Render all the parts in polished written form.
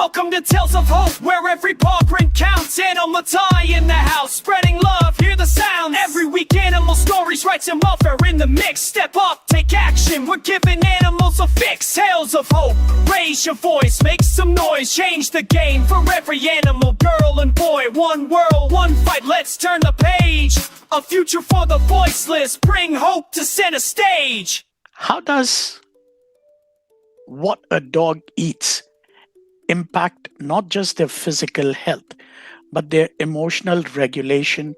Welcome to Tales of Hope, where every paw print counts. Animal tie in the house, spreading love, hear the sounds. Every week animal stories, rights and welfare in the mix. Step up, take action, we're giving animals a fix. Tales of Hope, raise your voice, make some noise. Change the game for every animal, girl and boy. One world, one fight, let's turn the page. A future for the voiceless, bring hope to center stage. How does what a dog eats impact not just their physical health, but their emotional regulation,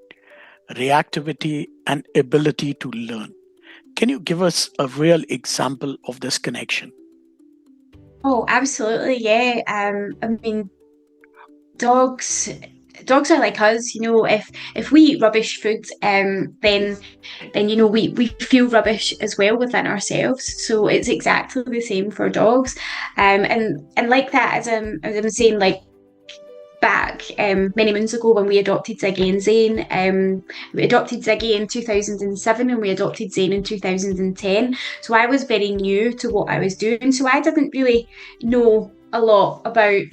reactivity, and ability to learn? Can you give us a real example of this connection? Oh, absolutely, yeah. I mean, dogs are like us, if we eat rubbish food, then we feel rubbish as well within ourselves. So it's exactly the same for dogs. And like that, as I'm saying, like back many moons ago when we adopted Ziggy and Zane. We adopted Ziggy in 2007 and we adopted Zane in 2010. So I was very new to what I was doing. So I didn't really know a lot about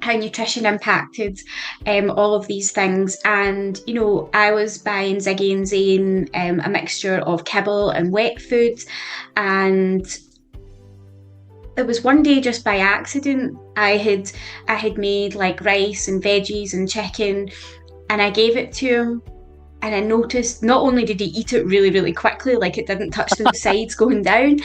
how nutrition impacted all of these things. And, I was buying Ziggy and Zane a mixture of kibble and wet foods. And it was one day, just by accident, I had made like rice and veggies and chicken, and I gave it to him. And I noticed not only did he eat it really, really quickly, like it didn't touch the sides going down,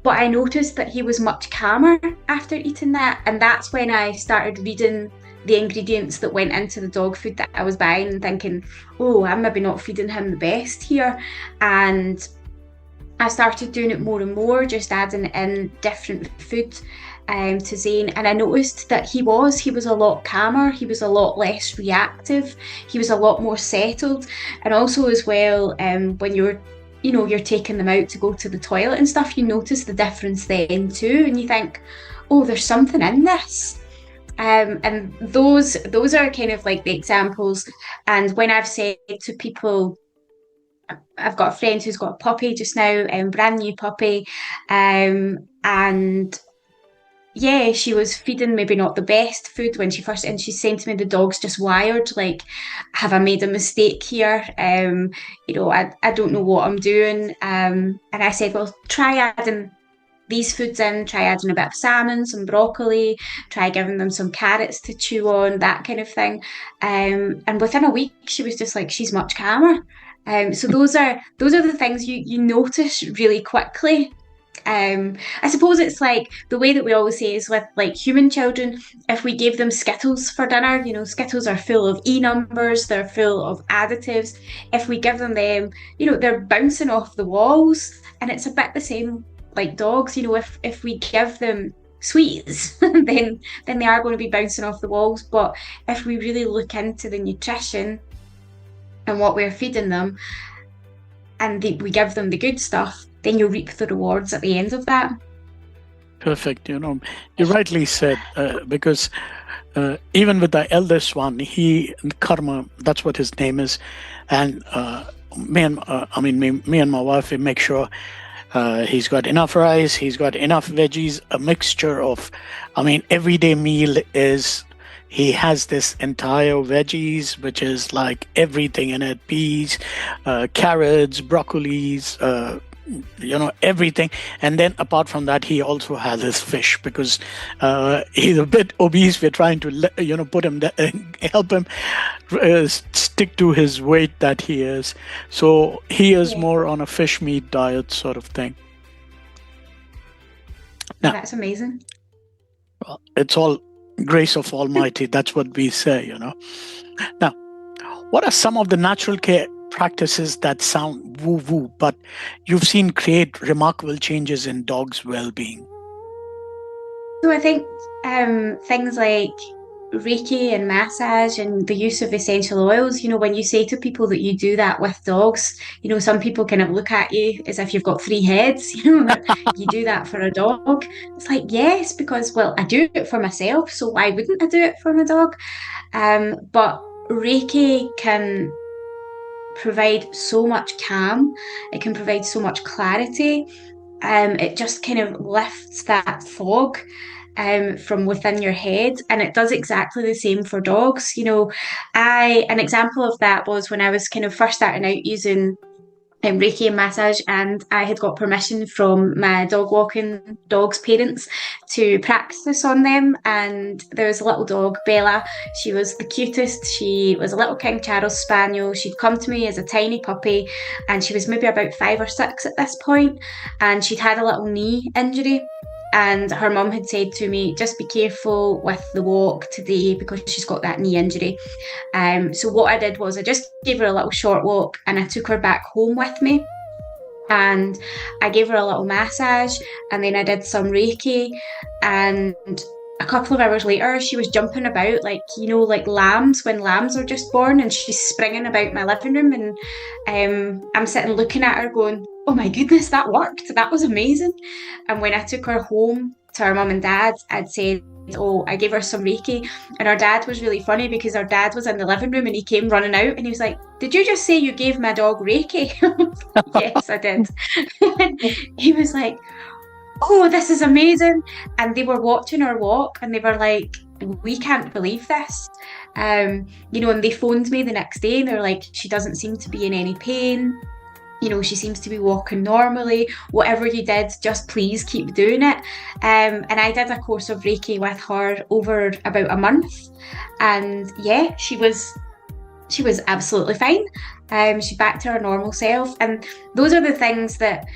but I noticed that he was much calmer after eating that. And that's when I started reading the ingredients that went into the dog food that I was buying and thinking, oh, I'm maybe not feeding him the best here. And I started doing it more and more, just adding in different food to Zane, and I noticed that he was a lot calmer, he was a lot less reactive, he was a lot more settled. And also as well, when you're taking them out to go to the toilet and stuff, you notice the difference then too, and you think, oh, there's something in this. And those are kind of like the examples. And when I've said to people, I've got a friend who's got a puppy just now, brand new puppy, and yeah, she was feeding maybe not the best food when she first, and she's saying to me, the dog's just wired, like, have I made a mistake here? I don't know what I'm doing. And I said, well, try adding these foods in, try adding a bit of salmon, some broccoli, try giving them some carrots to chew on, that kind of thing. And within a week, she was just like, she's much calmer. So those are the things you notice really quickly. I suppose it's like the way that we always say is with like human children, if we gave them Skittles for dinner, Skittles are full of E numbers, they're full of additives. If we give them, they're bouncing off the walls. And it's a bit the same like dogs, if we give them sweets, then they are going to be bouncing off the walls. But if we really look into the nutrition and what we're feeding them, and we give them the good stuff, then you reap the rewards at the end of that. Perfect. You rightly said, because even with the eldest one, Karma, that's what his name is, and me and my wife, we make sure he's got enough rice, he's got enough veggies, a mixture of, everyday meal is, he has this entire veggies, which is like everything in it, peas, carrots, broccolis, everything. And then apart from that, he also has his fish, because he's a bit obese. We're trying to put him help him stick to his weight that he is. So he is more on a fish meat diet sort of thing. Now, that's amazing. Well, it's all grace of Almighty. That's what we say. Now, what are some of the natural care practices that sound woo-woo, but you've seen create remarkable changes in dogs' well-being? So I think things like Reiki and massage and the use of essential oils, when you say to people that you do that with dogs, some people kind of look at you as if you've got three heads, that you do that for a dog. It's like, yes, because, well, I do it for myself, so why wouldn't I do it for my dog? But Reiki can provide so much calm, it can provide so much clarity. It just kind of lifts that fog from within your head, and it does exactly the same for dogs. An example of that was when I was kind of first starting out using Reiki and massage, and I had got permission from my dog walking dog's parents to practice on them. And there was a little dog, Bella. She was the cutest. She was a little King Charles Spaniel. She'd come to me as a tiny puppy, and she was maybe about 5 or 6 at this point, and she'd had a little knee injury. And her mum had said to me, just be careful with the walk today because she's got that knee injury. So what I did was I just gave her a little short walk, and I took her back home with me, and I gave her a little massage, and then I did some Reiki. And a couple of hours later, she was jumping about like lambs when lambs are just born, and she's springing about my living room, and I'm sitting looking at her going, oh my goodness, that worked. That was amazing. And when I took her home to her mum and dad, I'd said, oh, I gave her some Reiki. And her dad was really funny because her dad was in the living room and he came running out and he was like, did you just say you gave my dog Reiki? Yes, I did. He was like, oh, this is amazing. And they were watching her walk and they were like, we can't believe this. And they phoned me the next day and they were like, she doesn't seem to be in any pain. She seems to be walking normally. Whatever you did, just please keep doing it. And I did a course of Reiki with her over about a month. And yeah, she was absolutely fine. She's back to her normal self. And those are the things that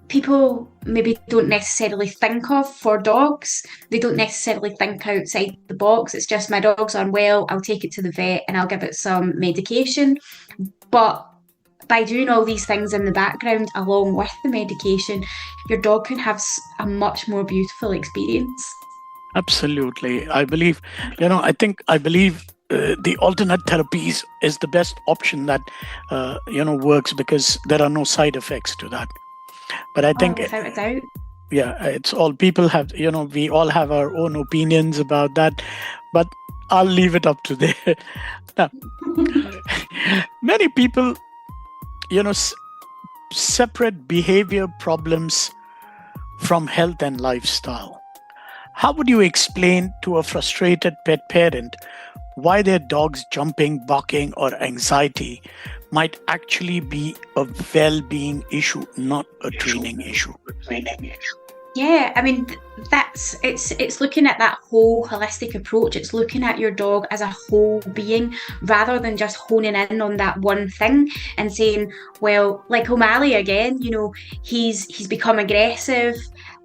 people maybe don't necessarily think of for dogs. They don't necessarily think outside the box. It's just, my dog's unwell, I'll take it to the vet and I'll give it some medication. But by doing all these things in the background along with the medication, your dog can have a much more beautiful experience. Absolutely. I believe the alternate therapies is the best option that works because there are no side effects to that. But I think without a doubt. Yeah, it's all people have, we all have our own opinions about that, but I'll leave it up to them. Now, many people separate behavior problems from health and lifestyle. How would you explain to a frustrated pet parent why their dog's jumping, barking, or anxiety might actually be a well-being issue, not a training issue? Yeah, I mean, it's looking at that whole holistic approach. It's looking at your dog as a whole being rather than just honing in on that one thing and saying, well, like O'Malley again, he's become aggressive.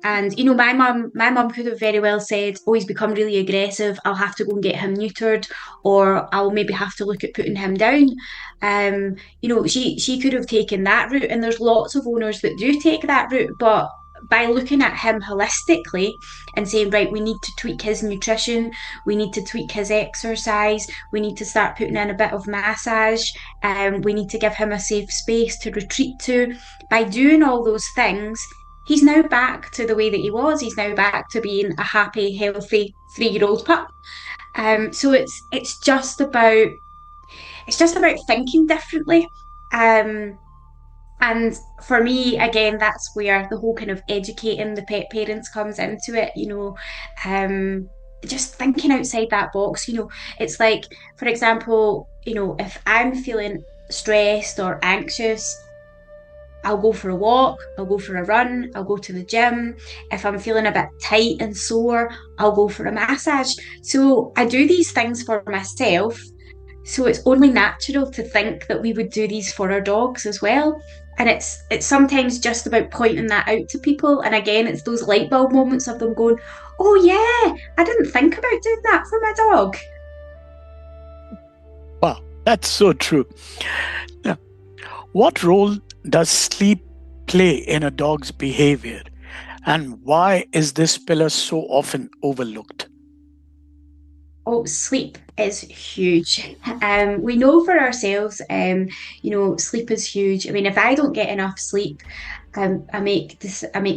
And my mum could have very well said, oh, he's become really aggressive, I'll have to go and get him neutered, or I'll maybe have to look at putting him down. She could have taken that route, and there's lots of owners that do take that route, but by looking at him holistically and saying, right, we need to tweak his nutrition, we need to tweak his exercise, we need to start putting in a bit of massage, we need to give him a safe space to retreat to. By doing all those things, he's now back to the way that he was. He's now back to being a happy, healthy 3-year-old pup. So it's just about thinking differently. And for me, again, that's where the whole kind of educating the pet parents comes into it, just thinking outside that box. It's like, for example, if I'm feeling stressed or anxious, I'll go for a walk, I'll go for a run, I'll go to the gym. If I'm feeling a bit tight and sore, I'll go for a massage. So I do these things for myself. So it's only natural to think that we would do these for our dogs as well. And it's sometimes just about pointing that out to people. And again, it's those light bulb moments of them going, oh yeah, I didn't think about doing that for my dog. Wow, that's so true. Now, what role does sleep play in a dog's behavior? And why is this pillar so often overlooked? Oh, sleep is huge. We know for ourselves, sleep is huge. I mean, if I don't get enough sleep, I make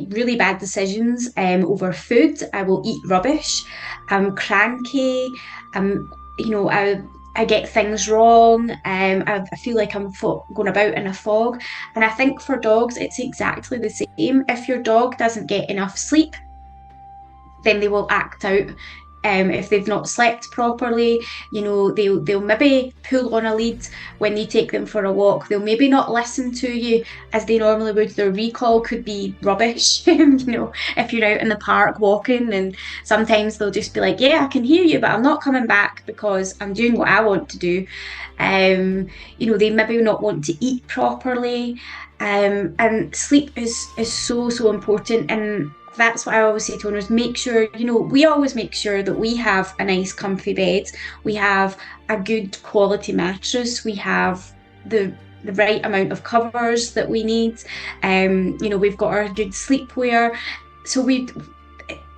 really bad decisions over food. I will eat rubbish. I'm cranky. I get things wrong. I feel like I'm going about in a fog. And I think for dogs, it's exactly the same. If your dog doesn't get enough sleep, then they will act out. If they've not slept properly, they'll maybe pull on a lead when you take them for a walk. They'll maybe not listen to you as they normally would. Their recall could be rubbish. If you're out in the park walking, and sometimes they'll just be like, "Yeah, I can hear you, but I'm not coming back because I'm doing what I want to do." They maybe not want to eat properly. And sleep is so important, and that's what I always say to owners. Make sure, we always make sure that we have a nice comfy bed, we have a good quality mattress, we have the right amount of covers that we need. We've got our good sleepwear. So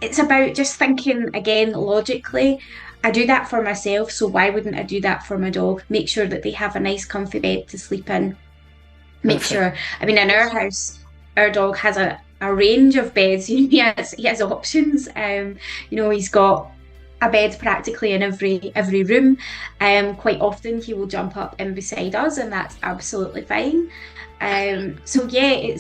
it's about just thinking again logically. I do that for myself, so why wouldn't I do that for my dog? Make sure that they have a nice comfy bed to sleep in. Make sure, I mean, in our house, our dog has a range of beds. He has options. He's got a bed practically in every room. Quite often he will jump up in beside us, and that's absolutely fine. So yeah,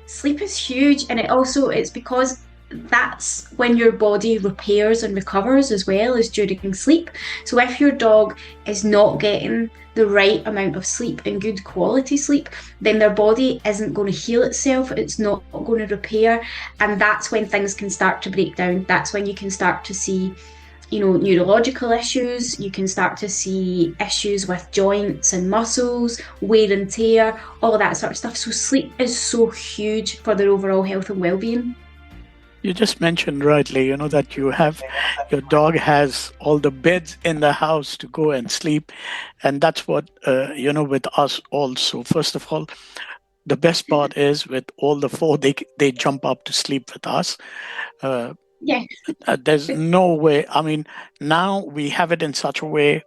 sleep is huge, and it's because that's when your body repairs and recovers as well as during sleep. So if your dog is not getting the right amount of sleep and good quality sleep, then their body isn't going to heal itself, it's not going to repair, and that's when things can start to break down. That's when you can start to see neurological issues. You can start to see issues with joints and muscles, wear and tear, all of that sort of stuff. So sleep is so huge for their overall health and well-being. You just mentioned rightly, that your dog has all the beds in the house to go and sleep. And that's what, with us also. First of all, the best part is with all the four, they jump up to sleep with us. Yeah. There's no way. I mean, now we have it in such a way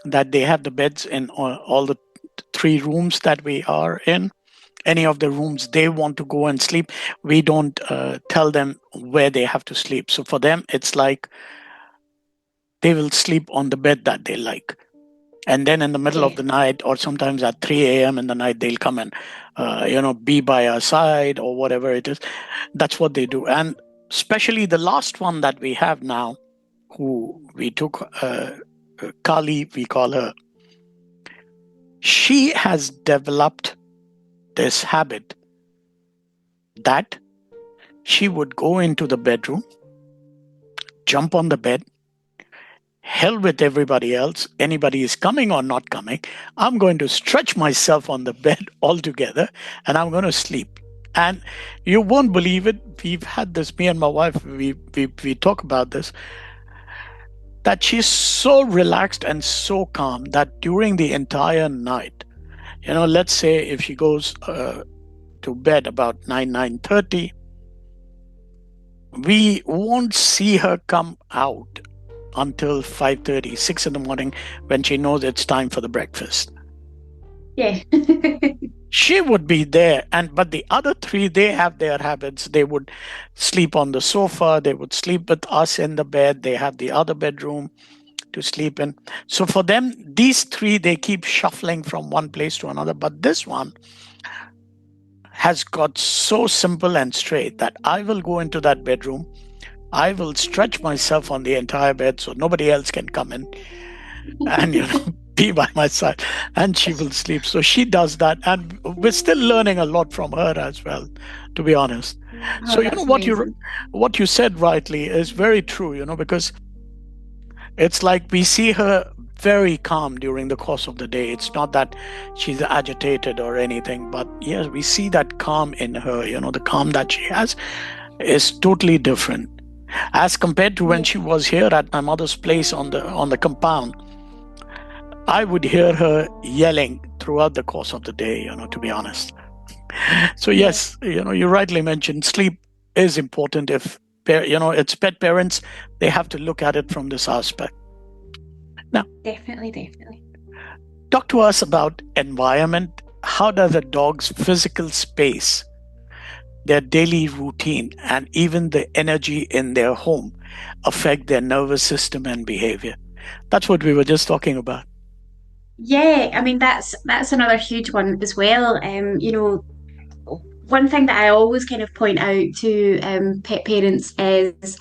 that they have the beds in all the three rooms that we are in. Any of the rooms they want to go and sleep, we don't tell them where they have to sleep. So for them, it's like they will sleep on the bed that they like. And then in the middle of the night, or sometimes at 3 a.m. in the night, they'll come and, be by our side or whatever it is. That's what they do. And especially the last one that we have now, who we took, Kali, we call her. She has developed this habit that she would go into the bedroom, jump on the bed, hell with everybody else, anybody is coming or not coming, I'm going to stretch myself on the bed altogether and I'm going to sleep. And you won't believe it, we've had this, me and my wife, we talk about this, that she's so relaxed and so calm that during the entire night, let's say if she goes to bed about 9:30, we won't see her come out until 5:30, 6 in the morning, when she knows it's time for the breakfast. Yeah. She would be there, but the other three, they have their habits. They would sleep on the sofa, they would sleep with us in the bed, they have the other bedroom to sleep in. So for them, these three, they keep shuffling from one place to another. But this one has got so simple and straight that I will go into that bedroom, I will stretch myself on the entire bed so nobody else can come in and be by my side, and she will sleep. So she does that, and we're still learning a lot from her as well, to be honest. So what you said rightly is very true, because it's like we see her very calm during the course of the day. It's not that she's agitated or anything, but yes, we see that calm in her. The calm that she has is totally different as compared to when she was here at my mother's place on the compound. I would hear her yelling throughout the course of the day, to be honest. So yes, you rightly mentioned sleep is important. If it's pet parents, they have to look at it from this aspect. Now, Definitely. talk to us about environment. How does a dog's physical space, their daily routine, and even the energy in their home affect their nervous system and behavior? That's what we were just talking about. Yeah, I mean that's another huge one as well. One thing that I always kind of point out to pet parents is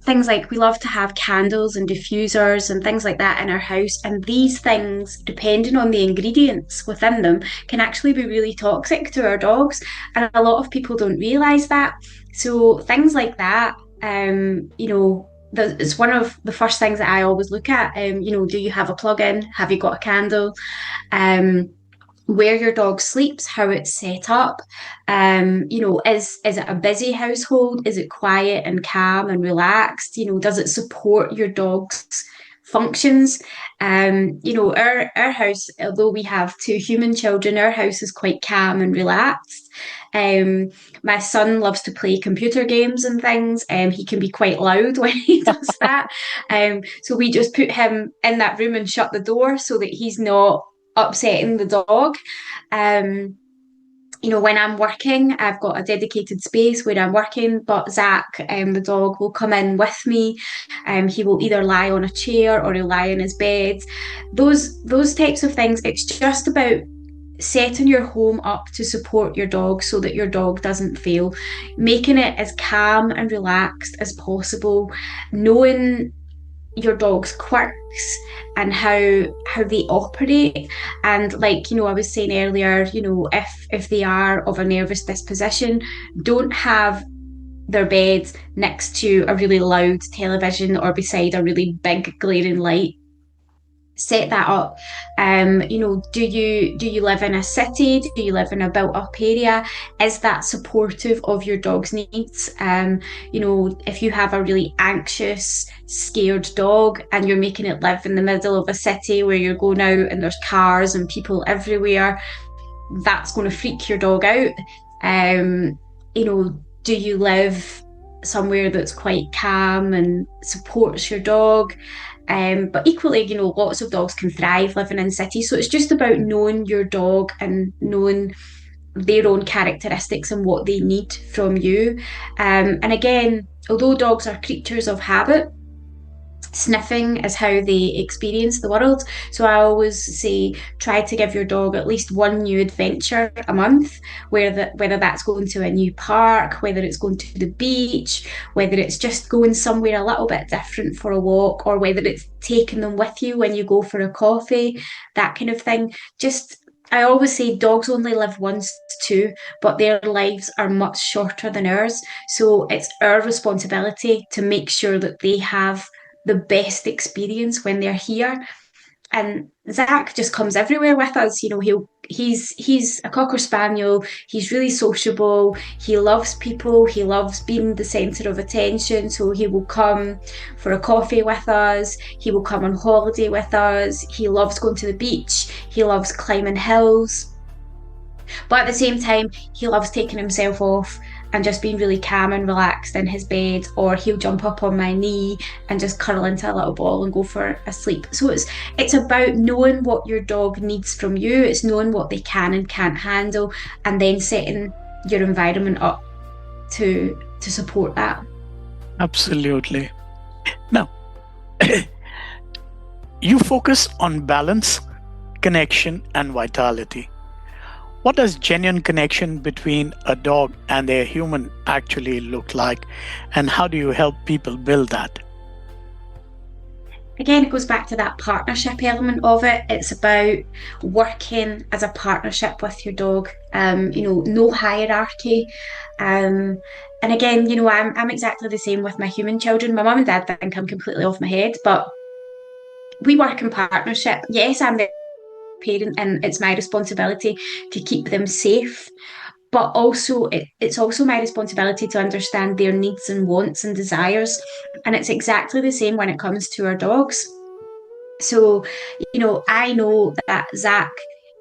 things like we love to have candles and diffusers and things like that in our house. And these things, depending on the ingredients within them, can actually be really toxic to our dogs. And a lot of people don't realise that. So things like that, it's one of the first things that I always look at. Do you have a plug-in? Have you got a candle? Where your dog sleeps, how it's set up. Is it a busy household? Is it quiet and calm and relaxed? Does it support your dog's functions? Our house, although we have two human children, our house is quite calm and relaxed. My son loves to play computer games and things. He can be quite loud when he does that. So we just put him in that room and shut the door so that he's not upsetting the dog. When I'm working, I've got a dedicated space where I'm working, but Zach, the dog, will come in with me. He will either lie on a chair or he'll lie in his bed. Those types of things. It's just about setting your home up to support your dog so that your dog doesn't fail, making it as calm and relaxed as possible, knowing your dog's quirks and how they operate. And I was saying earlier, if they are of a nervous disposition, don't have their bed next to a really loud television or beside a really big glaring light. Set that up. Do you live in a city? Do you live in a built up area? Is that supportive of your dog's needs? If you have a really anxious, scared dog and you're making it live in the middle of a city where you're going out and there's cars and people everywhere, that's going to freak your dog out. Do you live somewhere that's quite calm and supports your dog? But equally, lots of dogs can thrive living in cities. So it's just about knowing your dog and knowing their own characteristics and what they need from you. And again, although dogs are creatures of habit, sniffing is how they experience the world. So I always say, try to give your dog at least one new adventure a month, whether that's going to a new park, whether it's going to the beach, whether it's just going somewhere a little bit different for a walk, or whether it's taking them with you when you go for a coffee, that kind of thing. I always say dogs only live once too, but their lives are much shorter than ours. So it's our responsibility to make sure that they have the best experience when they're here. And Zach just comes everywhere with us. He's a Cocker Spaniel. He's really sociable. He loves people. He loves being the centre of attention. So he will come for a coffee with us. He will come on holiday with us. He loves going to the beach. He loves climbing hills. But at the same time, he loves taking himself off and just being really calm and relaxed in his bed, or he'll jump up on my knee and just curl into a little ball and go for a sleep. So it's about knowing what your dog needs from you. It's knowing what they can and can't handle, and then setting your environment up to support that. Absolutely. Now, you focus on balance, connection, and vitality. What does genuine connection between a dog and a human actually look like, and how do you help people build that? Again, it goes back to that partnership element of it. It's about working as a partnership with your dog. No hierarchy. And again, I'm exactly the same with my human children. My mum and dad think I'm completely off my head, but we work in partnership. Yes, I'm the parent and it's my responsibility to keep them safe, but also it's also my responsibility to understand their needs and wants and desires. And it's exactly the same when it comes to our dogs. So I know that Zach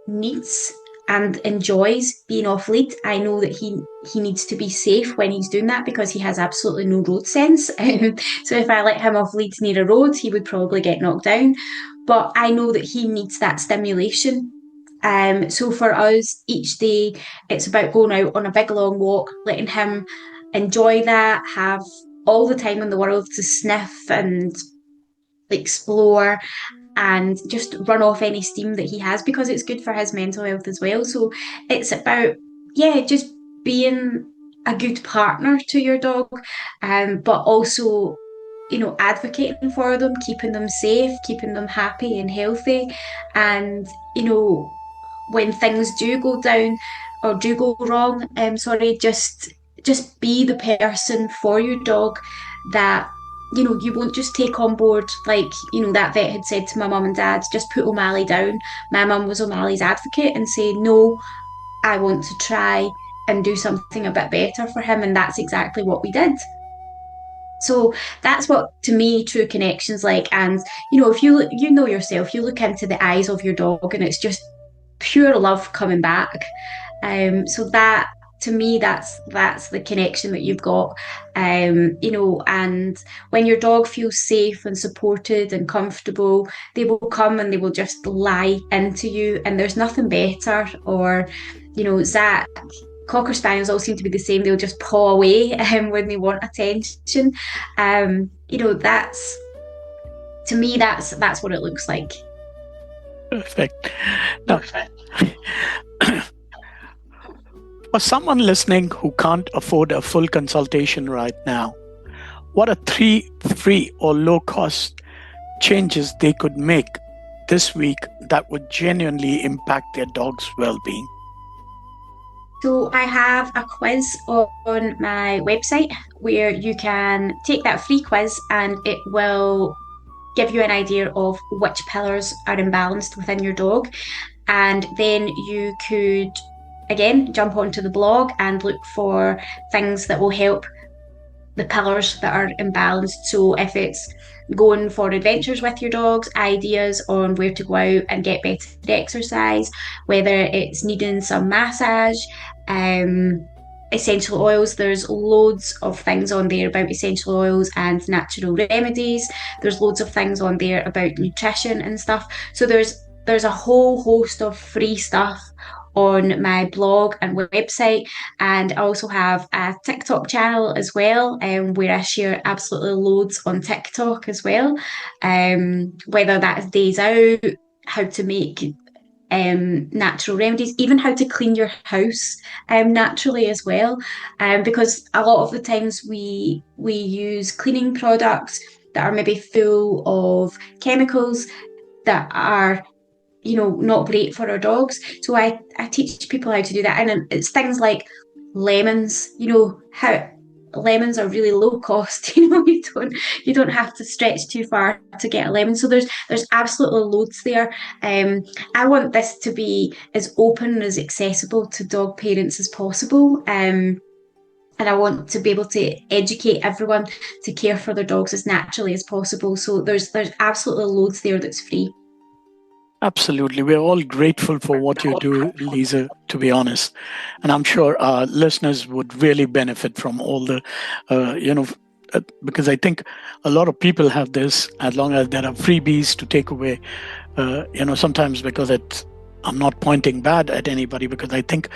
needs and enjoys being off lead. I know that he needs to be safe when he's doing that because he has absolutely no road sense. So if I let him off lead near a road, he would probably get knocked down. But I know that he needs that stimulation. So for us, each day, it's about going out on a big long walk, letting him enjoy that, have all the time in the world to sniff and explore and just run off any steam that he has, because it's good for his mental health as well. So it's about, just being a good partner to your dog, but also advocating for them, keeping them safe, keeping them happy and healthy. And, when things do go down or do go wrong, just be the person for your dog that, you won't just take on board, like, that vet had said to my mum and dad, just put O'Malley down. My mum was O'Malley's advocate and say, no, I want to try and do something a bit better for him. And that's exactly what we did. So that's what, to me, true connections like. And if you know yourself, you look into the eyes of your dog and it's just pure love coming back. So that, to me, that's the connection that you've got. And when your dog feels safe and supported and comfortable, they will come and they will just lie into you, and there's nothing better. Or Zach, Cocker Spaniels all seem to be the same. They'll just paw away when they want attention. That's, to me, that's what it looks like. Perfect. Now, for someone listening who can't afford a full consultation right now, what are 3 free or low-cost changes they could make this week that would genuinely impact their dog's well-being? So I have a quiz on my website where you can take that free quiz, and it will give you an idea of which pillars are imbalanced within your dog. And then you could, again, jump onto the blog and look for things that will help the pillars that are imbalanced. So if it's going for adventures with your dogs, ideas on where to go out and get better exercise, whether it's needing some massage, essential oils. There's loads of things on there about essential oils and natural remedies. There's loads of things on there about nutrition and stuff. So there's a whole host of free stuff on my blog and website. And I also have a TikTok channel as well, where I share absolutely loads on TikTok as well, whether that's days out, how to make natural remedies, even how to clean your house naturally as well, because a lot of the times we use cleaning products that are maybe full of chemicals that are not great for our dogs. So I teach people how to do that, and it's things like lemons. How lemons are really low cost. You don't have to stretch too far to get a lemon. So there's absolutely loads there. I want this to be as open and as accessible to dog parents as possible. And I want to be able to educate everyone to care for their dogs as naturally as possible. So there's absolutely loads there that's free. Absolutely. We're all grateful for what you do, Lisa, to be honest. And I'm sure our listeners would really benefit from all the, because I think a lot of people have this, as long as there are freebies to take away, sometimes because I'm not pointing bad at anybody, because I think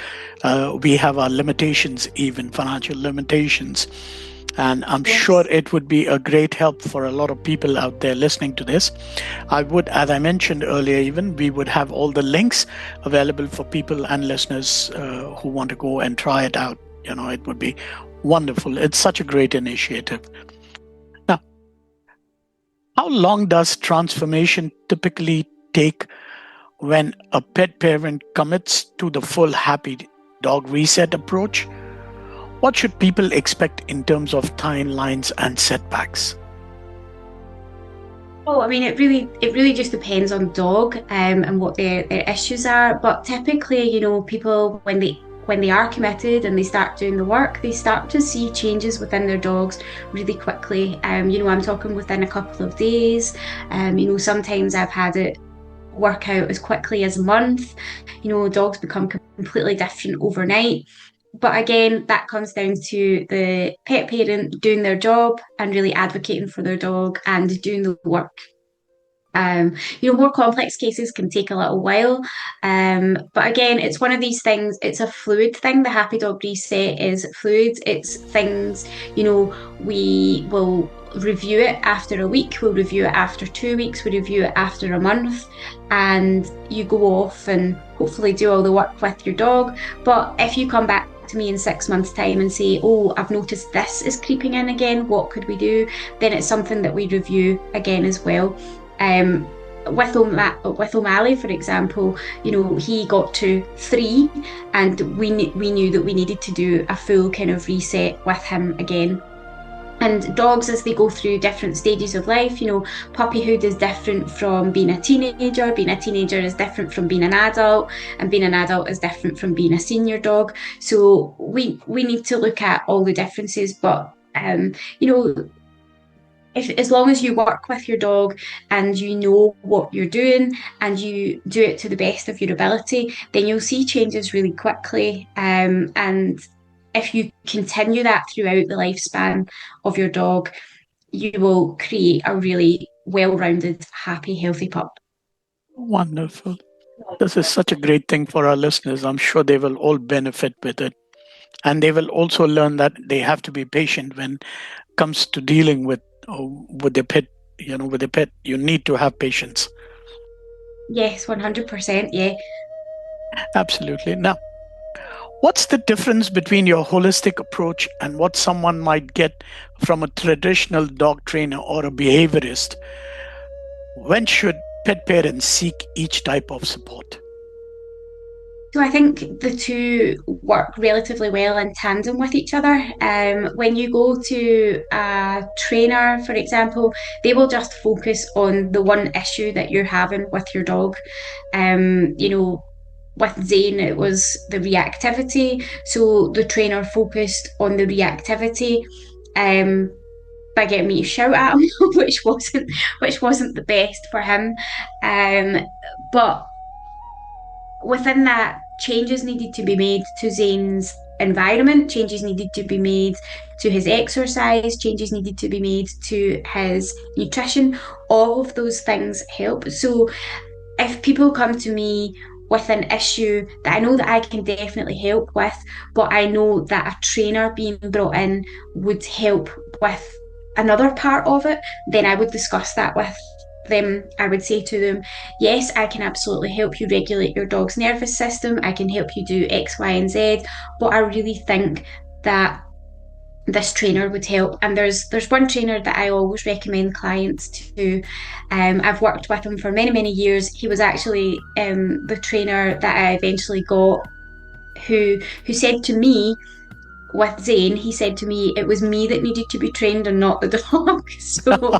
we have our limitations, even financial limitations. And I'm sure it would be a great help for a lot of people out there listening to this. I would, as I mentioned earlier, we would have all the links available for people and listeners who want to go and try it out. It would be wonderful. It's such a great initiative. Now, how long does transformation typically take when a pet parent commits to the full happy dog reset approach? What should people expect in terms of timelines and setbacks? Oh, I mean, it really just depends on dog and what their issues are. But typically, people, when they are committed and they start doing the work, they start to see changes within their dogs really quickly. I'm talking within a couple of days. Sometimes I've had it work out as quickly as a month. Dogs become completely different overnight. But again, that comes down to the pet parent doing their job and really advocating for their dog and doing the work. More complex cases can take a little while. But again, it's one of these things, it's a fluid thing. The Happy Dog Reset is fluid. It's things, we will review it after a week, we'll review it after 2 weeks, we review it after a month, and you go off and hopefully do all the work with your dog. But if you come back to me in 6 months' time and say, oh, I've noticed this is creeping in again, what could we do? Then it's something that we review again as well. With O'Malley, for example, he got to 3, and we knew that we needed to do a full kind of reset with him again. And dogs, as they go through different stages of life, puppyhood is different from being a teenager. Being a teenager is different from being an adult, and being an adult is different from being a senior dog. So we need to look at all the differences. But as long as you work with your dog and you know what you're doing and you do it to the best of your ability, then you'll see changes really quickly. And if you continue that throughout the lifespan of your dog, you will create a really well-rounded, happy, healthy pup. Wonderful. This is such a great thing for our listeners. I'm sure they will all benefit with it. And they will also learn that they have to be patient when it comes to dealing with their pet. With their pet, you need to have patience. Yes, 100%. Yeah. Absolutely. Now, what's the difference between your holistic approach and what someone might get from a traditional dog trainer or a behaviorist? When should pet parents seek each type of support? So I think the two work relatively well in tandem with each other. When you go to a trainer, for example, they will just focus on the one issue that you're having with your dog. With Zane, it was the reactivity. So the trainer focused on the reactivity by getting me to shout at him, which wasn't the best for him. But within that, changes needed to be made to Zane's environment, changes needed to be made to his exercise, changes needed to be made to his nutrition. All of those things help. So if people come to me with an issue that I know that I can definitely help with, but I know that a trainer being brought in would help with another part of it, then I would discuss that with them. I would say to them, yes, I can absolutely help you regulate your dog's nervous system. I can help you do X, Y, and Z, but I really think that this trainer would help. And there's one trainer that I always recommend clients to. I've worked with him for many, many years. He was actually the trainer that I eventually got, who said to me, with Zane, he said to me, it was me that needed to be trained and not the dog. So,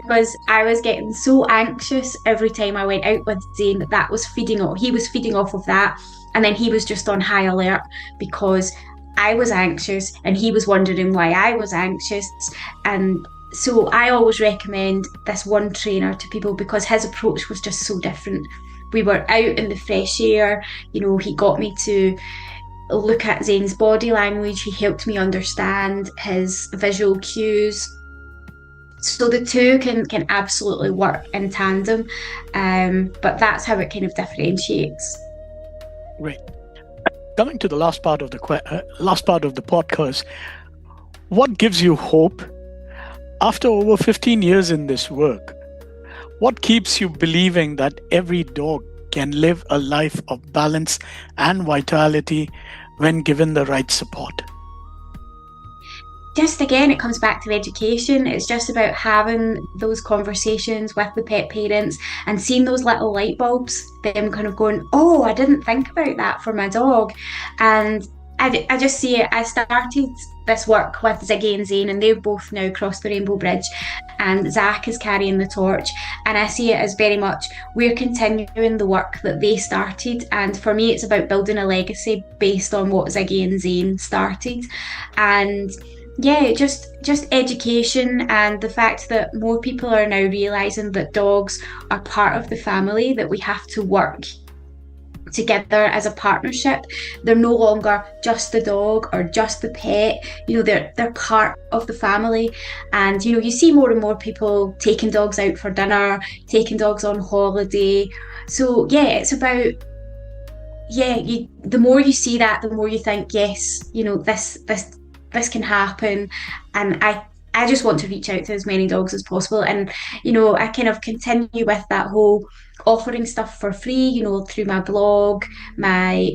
because I was getting so anxious every time I went out with Zane, that was feeding off. He was feeding off of that, and then he was just on high alert because I was anxious, and he was wondering why I was anxious. And so, I always recommend this one trainer to people because his approach was just so different. We were out in the fresh air. He got me to look at Zane's body language. He helped me understand his visual cues. So the two can absolutely work in tandem, but that's how it kind of differentiates. Great. Coming to the last part of the podcast, what gives you hope after over 15 years in this work? What keeps you believing that every dog can live a life of balance and vitality when given the right support? Just again, it comes back to education. It's just about having those conversations with the pet parents and seeing those little light bulbs, them kind of going, oh, I didn't think about that for my dog. And I just see it. I started this work with Ziggy and Zane, and they've both now crossed the Rainbow Bridge, and Zach is carrying the torch. And I see it as very much we're continuing the work that they started. And for me, it's about building a legacy based on what Ziggy and Zane started. And yeah, just education, and the fact that more people are now realising that dogs are part of the family, that we have to work together as a partnership. They're no longer just the dog or just the pet. They're part of the family. And you see more and more people taking dogs out for dinner, taking dogs on holiday. So yeah, it's about the more you see that, the more you think, yes, this can happen. And I just want to reach out to as many dogs as possible. And, I kind of continue with that whole offering stuff for free, through my blog, my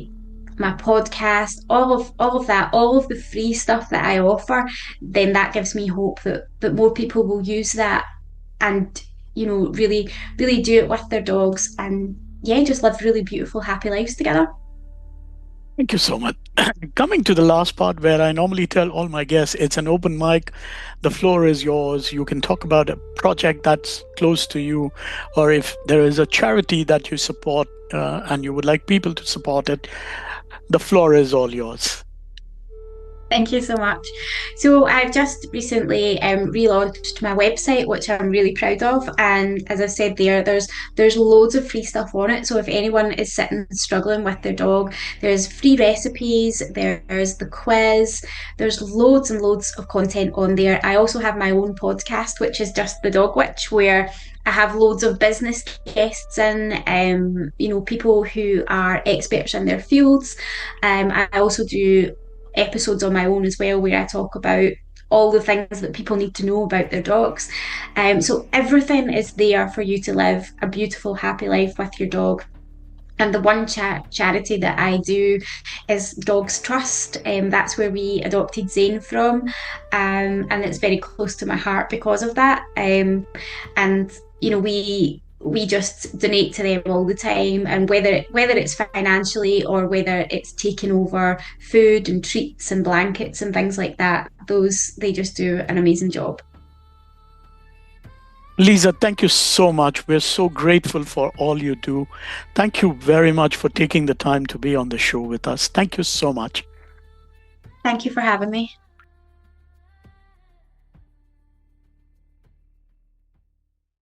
my podcast, all of that, all of the free stuff that I offer, then that gives me hope that more people will use that and really really do it with their dogs, and yeah, just live really beautiful happy lives together. Thank you so much. Coming to the last part where I normally tell all my guests, it's an open mic. The floor is yours. You can talk about a project that's close to you, or if there is a charity that you support and you would like people to support it, the floor is all yours. Thank you so much. So I've just recently relaunched my website, which I'm really proud of. And as I said there's loads of free stuff on it. So if anyone is sitting struggling with their dog, there's free recipes, there's the quiz, there's loads and loads of content on there. I also have my own podcast, which is just the Dog Witch, where I have loads of business guests in, people who are experts in their fields. I also do episodes on my own as well, where I talk about all the things that people need to know about their dogs. So everything is there for you to live a beautiful, happy life with your dog. And the one charity that I do is Dogs Trust. That's where we adopted Zane from. And it's very close to my heart because of that. And, we just donate to them all the time, and whether it's financially or whether it's taking over food and treats and blankets and things like that, they just do an amazing job. Lisa, thank you so much. We're so grateful for all you do. Thank you very much for taking the time to be on the show with us. Thank you so much. Thank you for having me.